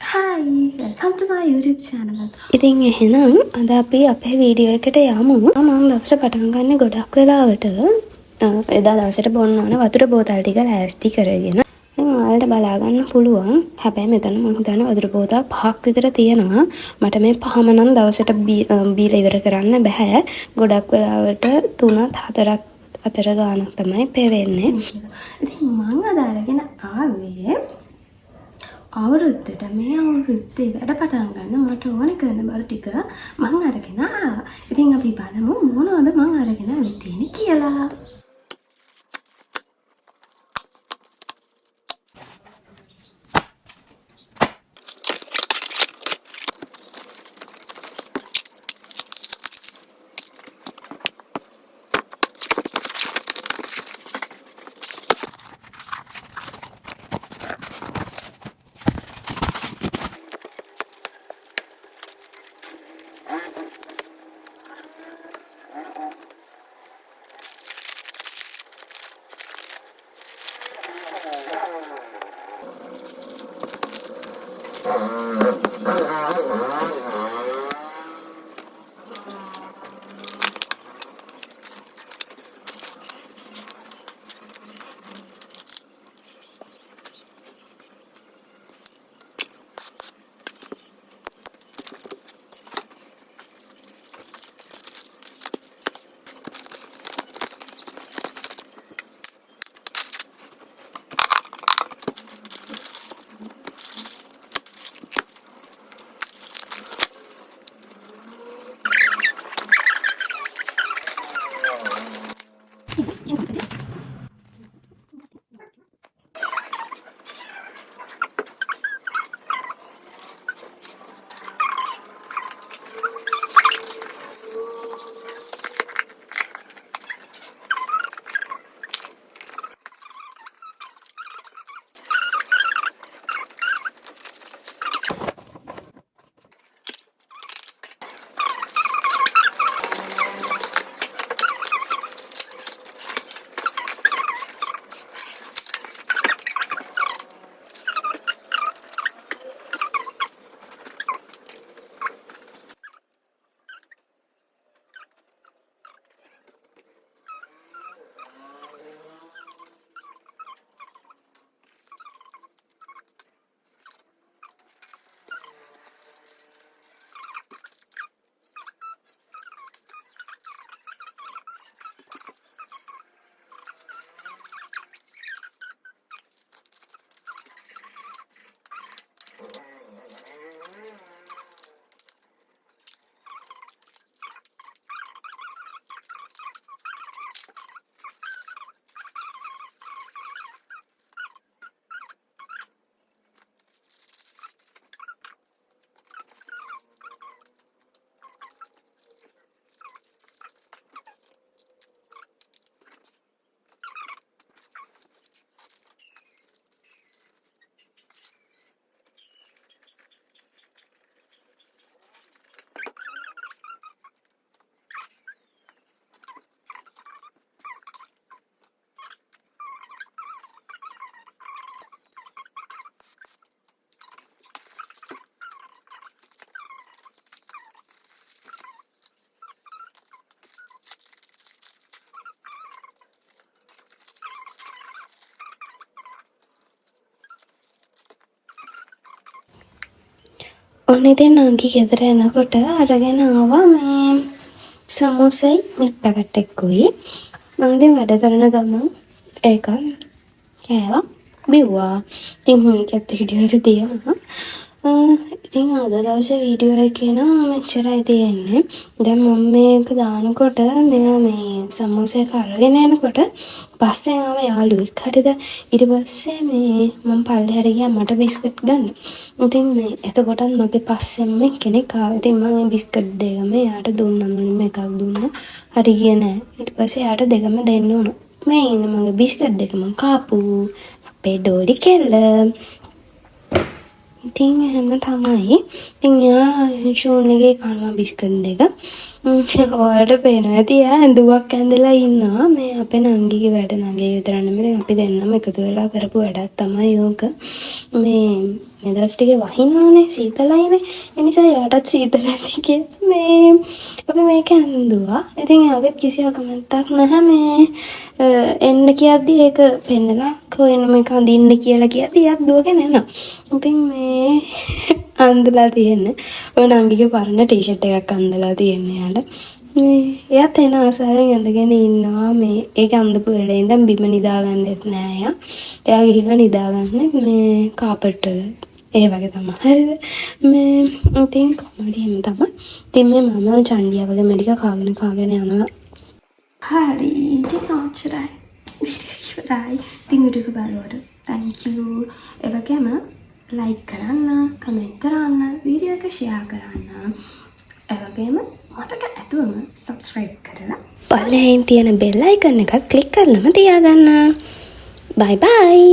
Hi, welcome to my YouTube channel. ඉතින් එහෙනම් අද අපි අපේ වීඩියෝ එකට යමු. මම දවස පටන් ගන්න ගොඩක් වෙලාවට එදා දවසට බොන්න ඕන වතුර බෝතල් ටික ලෑස්ති කරගෙන. ඉතින් ඔයාලට බලා ගන්න පුළුවන්. හැබැයි මෙතන මම හිතන්නේ වතුර බෝතල් 5ක් විතර තියෙනවා. මට මේ පහම නම් දවසට බීලා ඉවර කරන්න බෑ. ගොඩක් වෙලාවට 3ත් 4ත් අතර ගානක් තමයි පෙවෙන්නේ. ඉතින් මම අද අරගෙන ආවේ අවුරුද්දට මේ අවුරුද්දේ වැඩ පටන් ගන්න මට ඕන කරන බර ටික මං අරගෙන ආවා. ඉතින් අපි බලමු මොනවද මං අරගෙන ආවේ තියෙන්නේ කියලා. ඔන්න ඉතින් නංගි ගෙදර එනකොට අරගෙන ආවා මේ සමෝසයි මිල්ක් පැකට් එකකුයි. මම ඉතින් වැඩ කරන ගමන් ඒක කෑවා බිව්වා. ඉතින් මේකත් වීඩියෝ එක තියනවා. ඉතින් අද දවසේ වීඩියෝ එකේ නම් මෙච්චරයි තියෙන්නේ. දැන් මම මේක දානකොට මෙයා මේ සමෝසා එක අරගෙන යනකොට පස්සේ ආව යාළුවෙක්. හරිද? ඊට පස්සේ මේ මම පල්ලෙහාට ගියා මට බිස්කට් ගන්න. ඉතින් මේ එතකොටත් මගේ පස්සෙන් මේ කෙනෙක් ආවා. ඉතින් මම බිස්කට් දෙකම එයාට දුන්නා. මම එකක් දුන්නා. හරි ගියේ නෑ. ඊට පස්සේ එයාට දෙකම දෙන්න උනා. මේ ඉන්න මගේ බිස්කට් දෙක මම කාපු අපේ ඩෝලි කෙල්ල. ඉතින් එහෙම තමයි. ඉතින් යා ෂූන් එකේ කනවා බිස්කට් දෙක. ඔයාලට පේනවා ඇති යා ඇඳුමක් ඇඳලා ඉන්නවා. මේ අපේ නංගිගේ වැඩ නංගිගේ විතර නෙමෙයි අපි දෙන්නම එකතු වෙලා කරපු වැඩක් තමයි ඕක. මේ නිදහස් ටිකේ වහිනවනේ සීතලයිනේ. ඒ නිසා යාටත් සීතල ඇති කියලා මේ අපි මේක ඇඳුවා. ඉතින් යාගෙත් කිසි අකමැත්තක් නැහැ මේ එන්න කියද්දි ඒක පෙන්නලා කොහෙන මේක අඳින්න කියලා කියද්දි යාත් දුවගෙන එනවා. ඉතින් මේ අඳලා තියෙන්නේ ඔය නංගිගේ පරණ ටී-ෂර්ට් එකක් අඳලා තියෙන්නේ යාට. මේ එයාත් එන ආසාවෙන් ඇඳගෙන ඉන්නවා. මේ ඒක අඳපු වෙලේ ඉඳන් බිම නිදාගන්නෙත් නෑ එයා. එයා ගිහිල්ලා නිදාගන්නේ මේ කාපට් වල. ඒ වගේ තමයි. හරිද? මේ ඉතින් කොහොමද එහෙම තමයි. ඉතින් මේ මම චන්ඩියා වගේ මෙලික කාගෙන යනවා. හරි. ඉතින් ඔච්චරයි. වීඩියෝ ඉවරයි. ඉතින් වීඩියෝ බලවට thank you. ඒ වගේම like කරන්න, comment කරන්න, වීඩියෝ එක share කරන්න. ඒ වගේම මතක ඇතුවම subscribe කරලා පල්ලෙහින් තියෙන bell icon එකත් click කරලම තියාගන්න. bye bye.